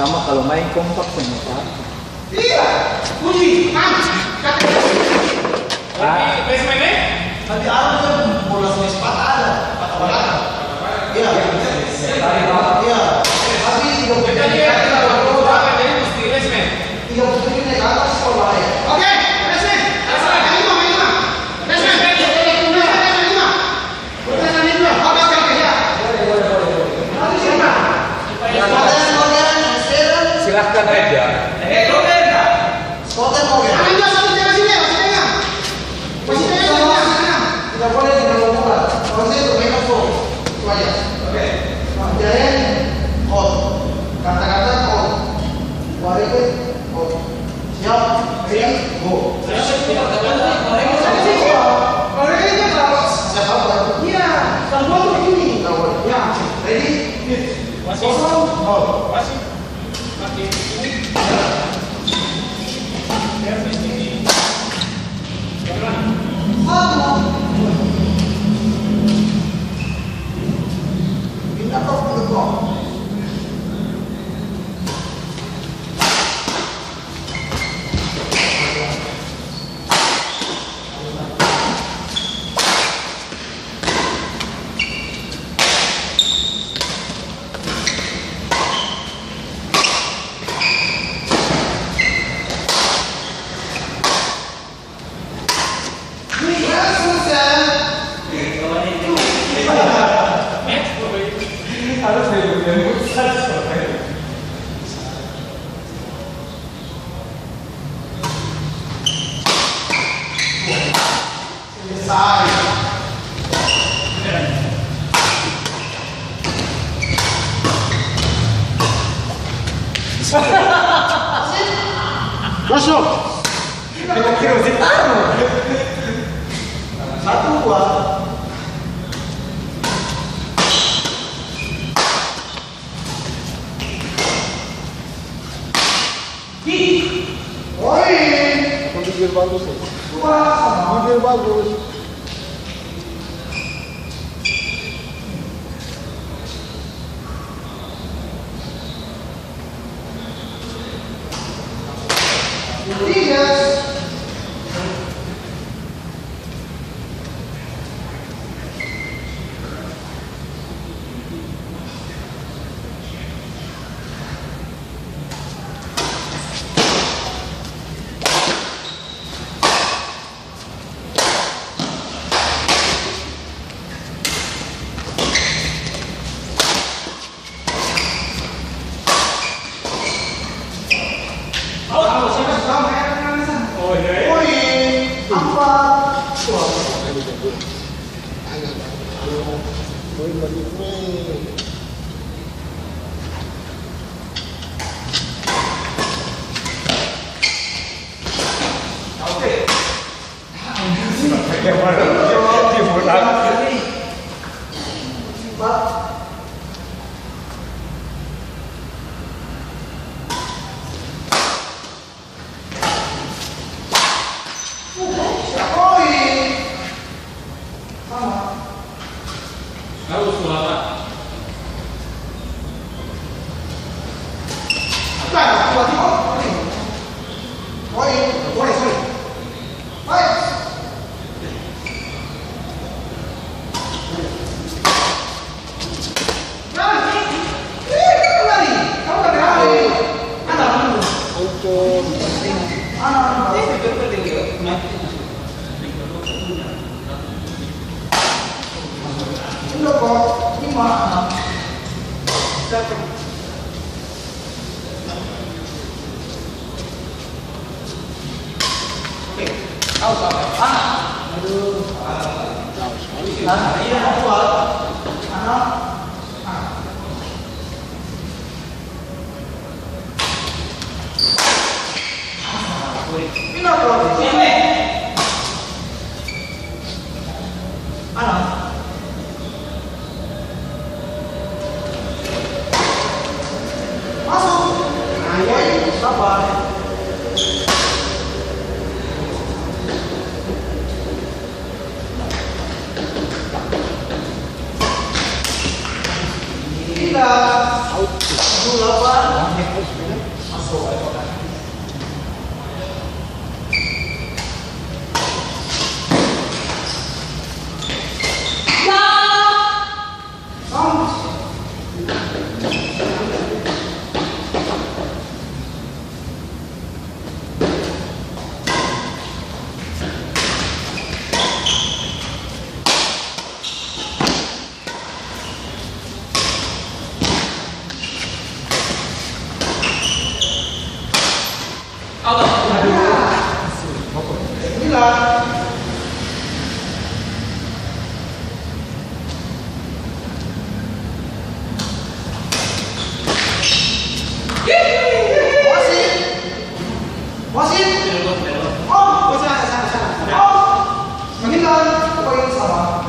Sama kalau main kompak sama. Iya, kunci, tadi ada bola sepat ada, patah. Iya, iya. Tapi tiga putri ini naik atas sekolah ya. Oke, resmen. Silahkan aja. Spotter mau ya? Tidak boleh dengan bola. Kalau saya untuk make up itu aja. Oke. Jaren out. Kata-kata out. Warga out. Siap. Ready go. Siapa? Iya. Kalau tuh begini. Ya. Ready. Kosong. Out. Pindah ke belakang. Masuk. Kita kira ditaruh. 1 2. Bibir bagus ya. Bibir bagus. Kita out. 8. Wasit. Oh, sana. Oh, meninggal. Poin sama.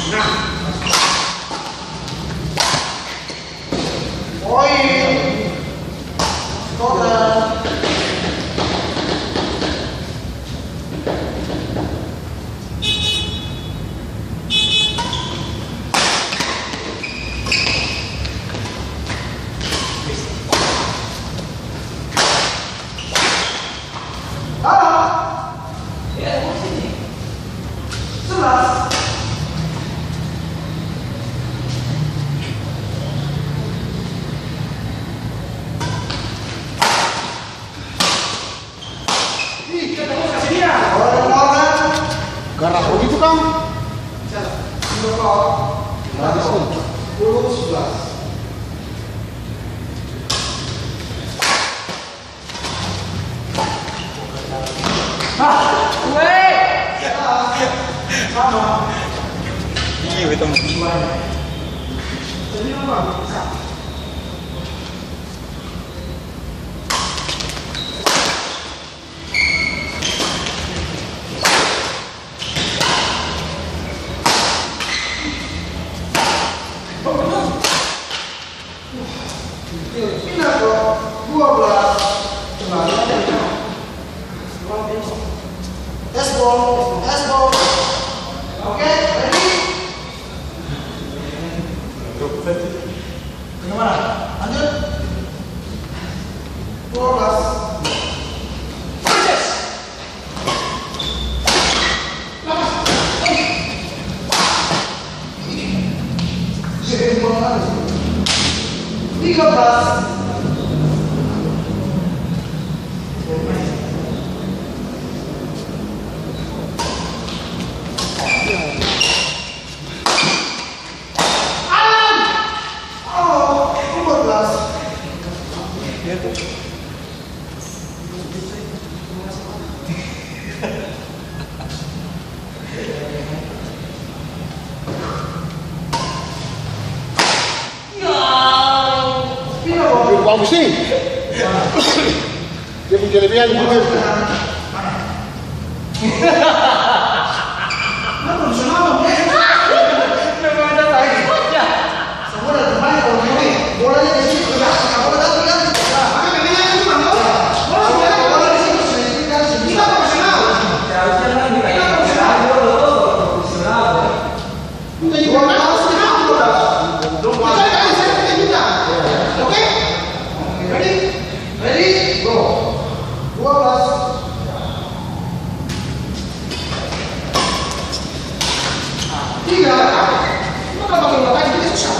Nah. Poin. Total. Garah begitu Kang? Habis 10-11. Sama. Iya, betul. Jadi apa? Bisa. Pindah ke 12. S-ball. Oke, ready? Kemana? Lanjut. 12. Jadi, 13. Bagus nih. Dia punya kelebihan begitu. Ready? Go. 12. Tiga. Maka pakai belakang itu susah.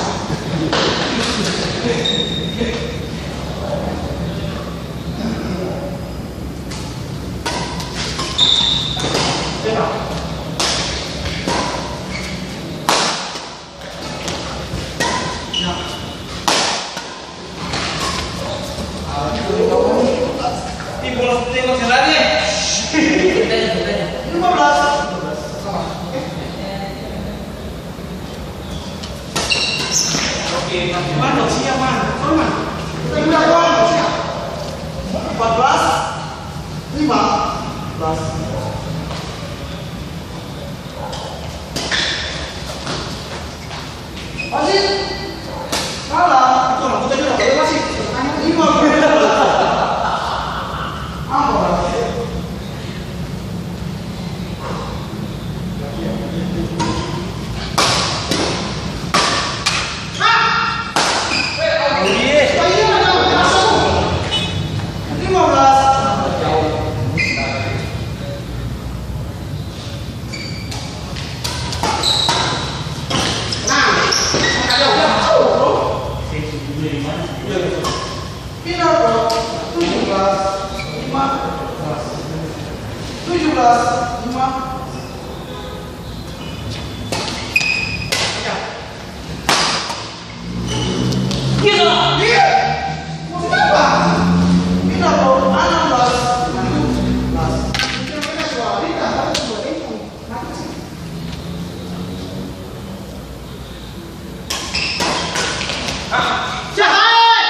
Mana siap man? Mana? Kita bilang mana siap? 14, 15. Masih? Kalah. Itu lah, kita juga boleh masih. 15. Apa? Pindah bro, 17, 5. Jahat!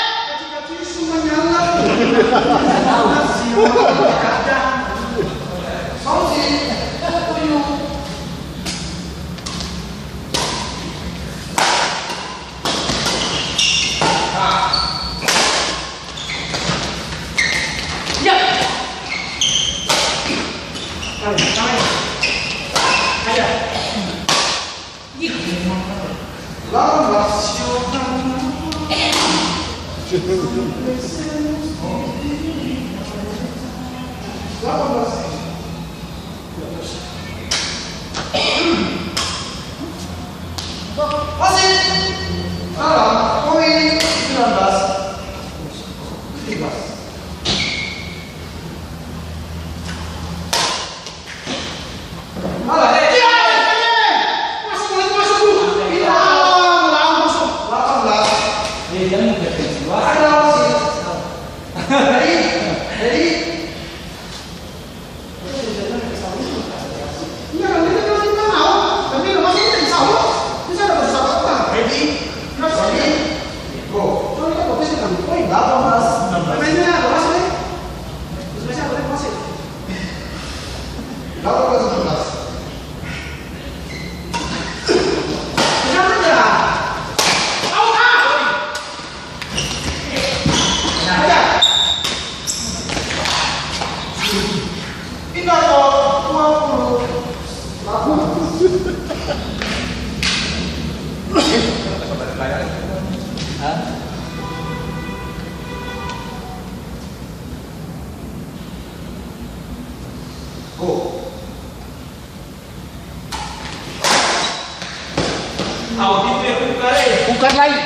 Bukan lagi.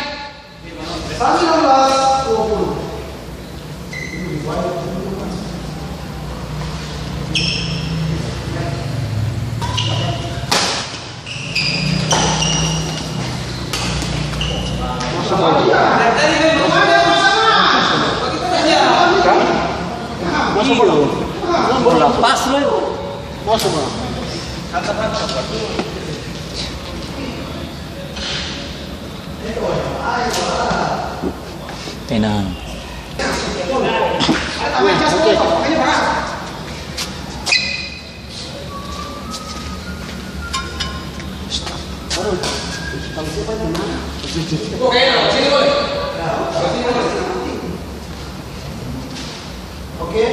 19-20. Pas lu. Masuk Bang. Tenang. Oke.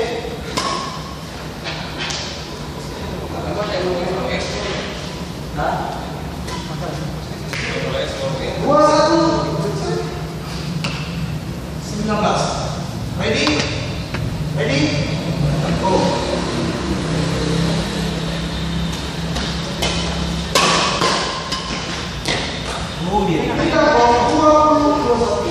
Dua satu. 19. Ready? Ready? Go. Kita bawa 20-21.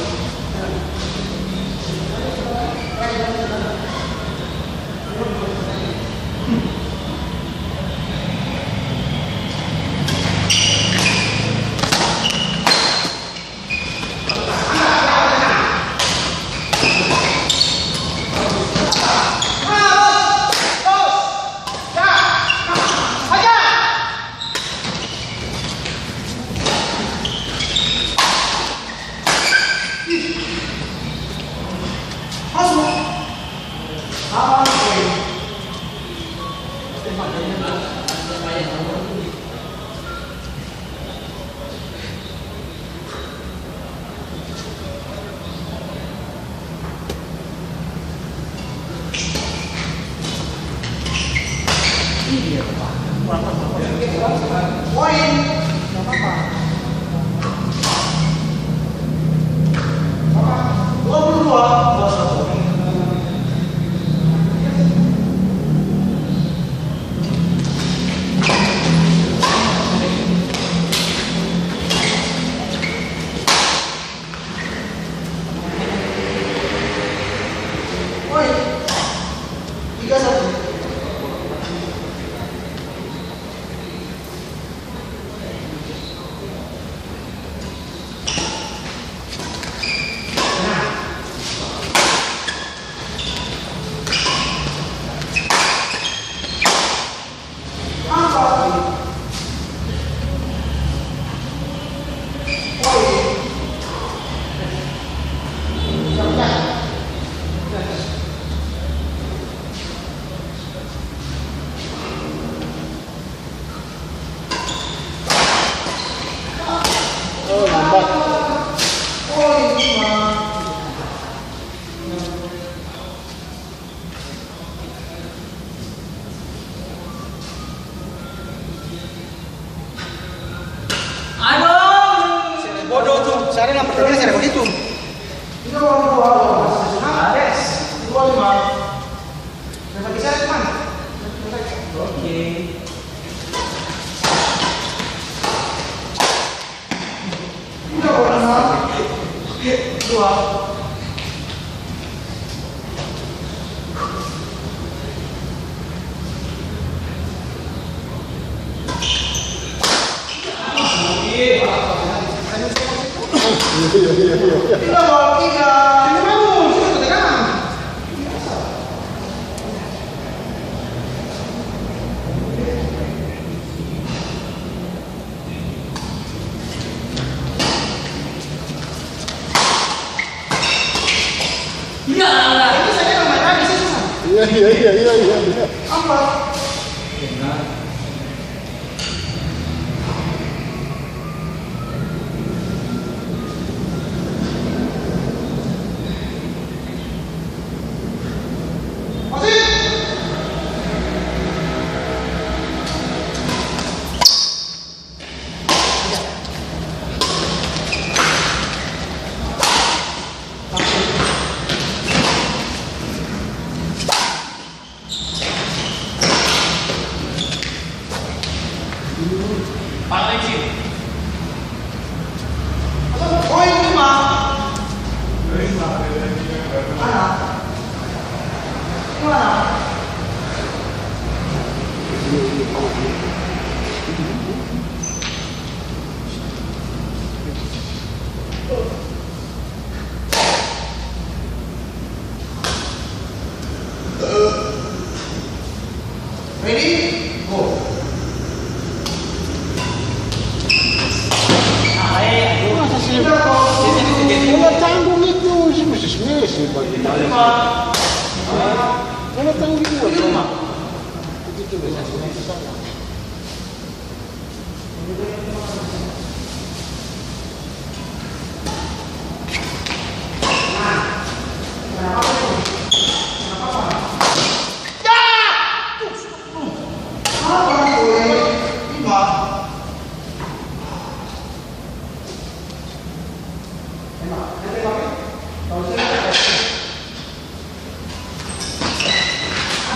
Saya yang pertandingan saya begitu. Ini orang Ares. 25. Dan bagi saya teman. Oke. Udah orang. Dua. Tidak mau tiga. Ini mau sudah tekan. Ya Allah. Ini saya yang main lagi sih. Iya. Apa? Paling sih. Oh ini mah. Mana? Mana? Ready? Go. Masa sih? Wala tanggung itu sih mesti semesi bagaimana? Wala tanggung itu. Begitu bisa sana.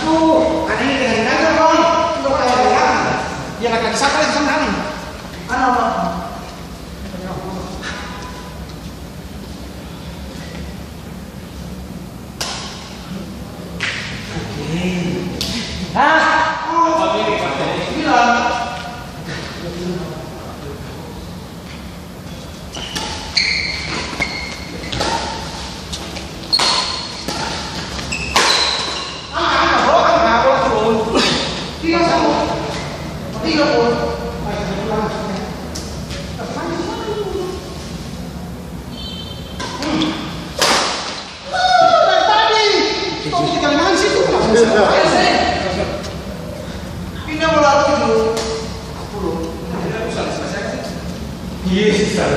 Aduh, aneh ini dengan aja bang. Itu kayak orang. Ya lagi sakit lagi sama aneh. Ano bang? Hah? Oh, bilang. Pindah bola dulu. Yes, sir.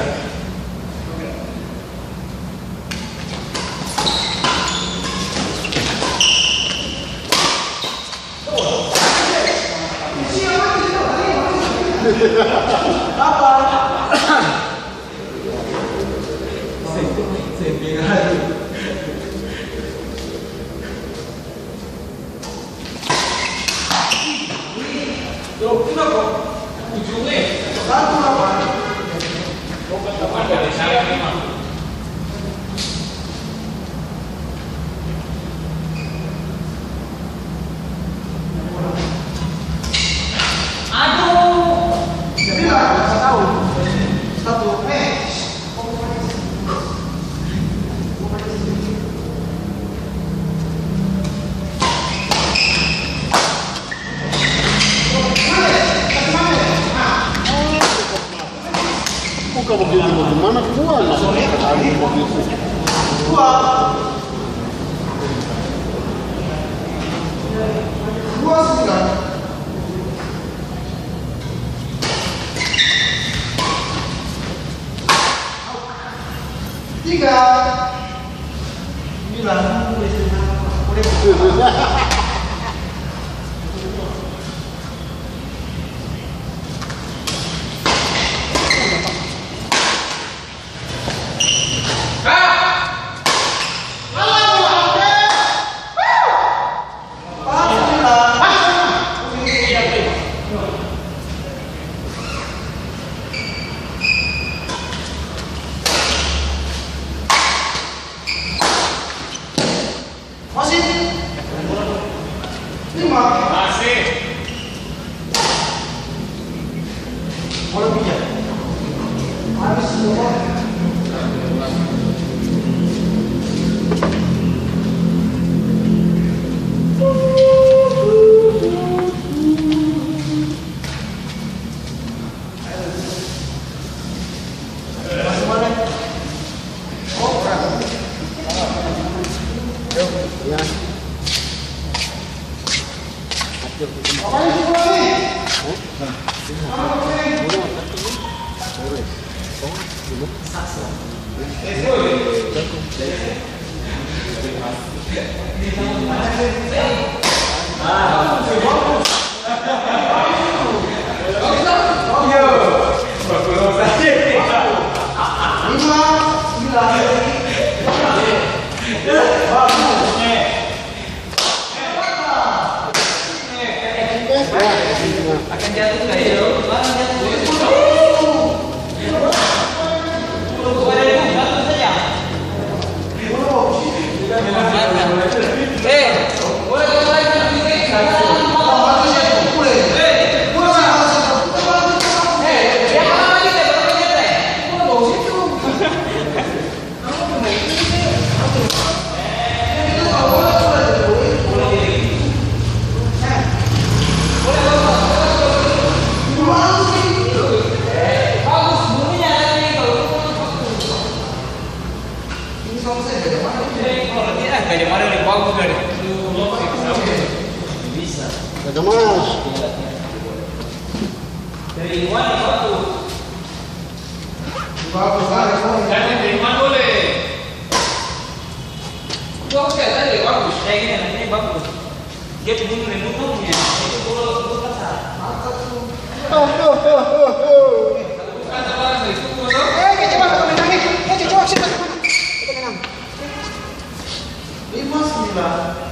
Bukan begitu bagaimana keluar langsung kali begitu. Dua sembilan. Tiga. Sembilan. Akan jatuh nggak ya? Ada mas. Dari Iwan itu aku. Bagus banget. Jangan dari Iwan boleh. Itu aku lihat tadi bagus. Kayak gini, ini bagus. Dia bunyi remote-nya. Itu bola kasar. Bukan sabaran dari itu kosong. Coba menang nih. Coba sini. Kita menang. 5-9.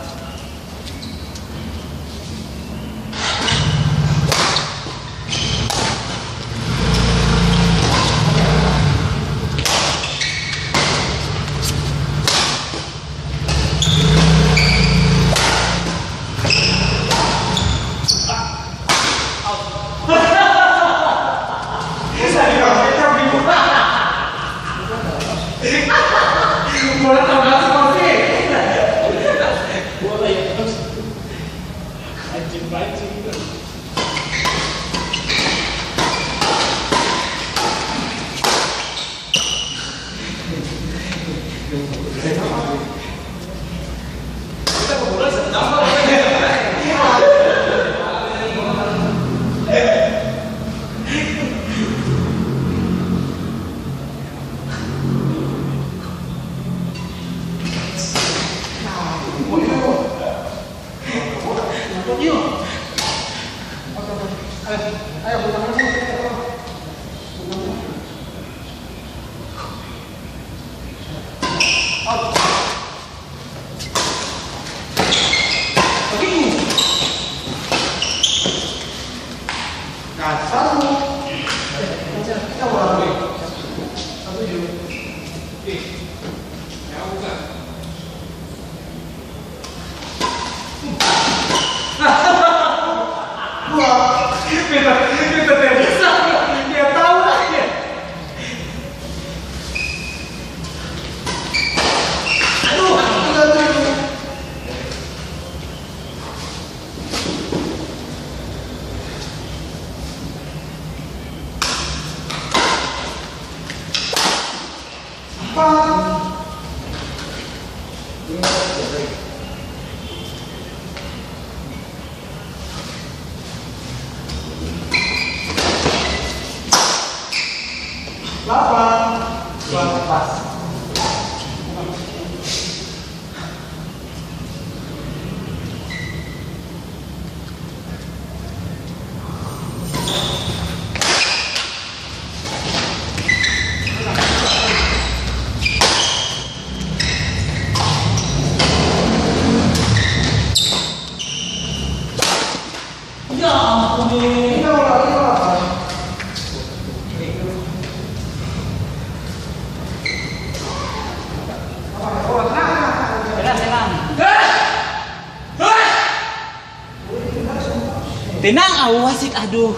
Tenang, awas sih, aduh.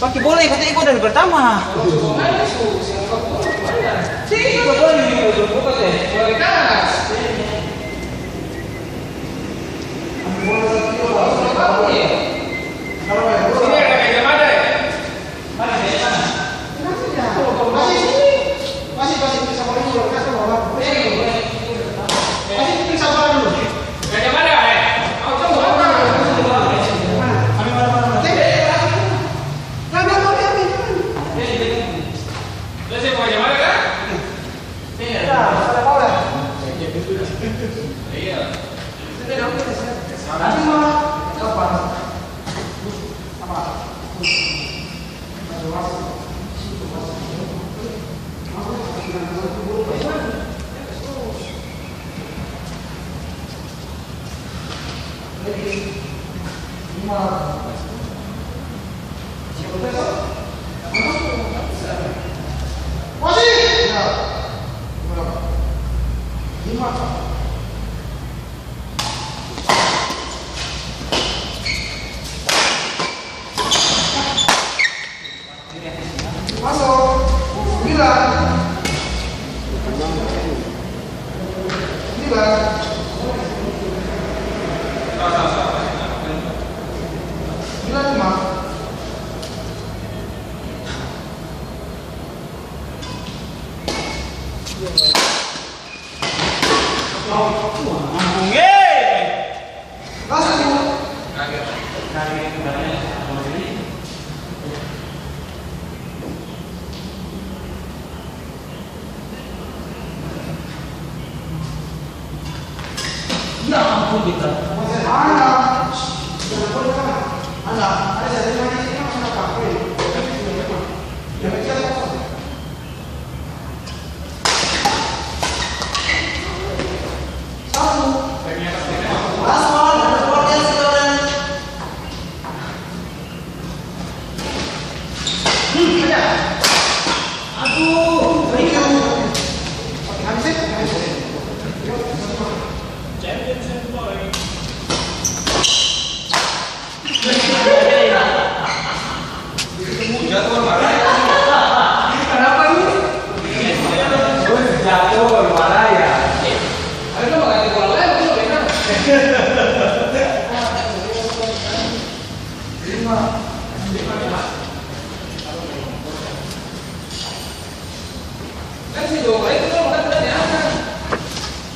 Pakai bola katanya gua dari pertama. Sih, gua boleh di buka teh. Boleh kanas. Sini ada meja mana ya? Mana meja mana? Masih bisa boleh dulu, kasih bola. Masih bisa bola dulu. Meja mana ya? Nanti mah kapan? Apa? Ya ampun kita.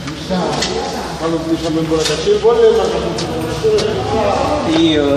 Bisa. Kalau bisa main bola kecil boleh, maka Iya.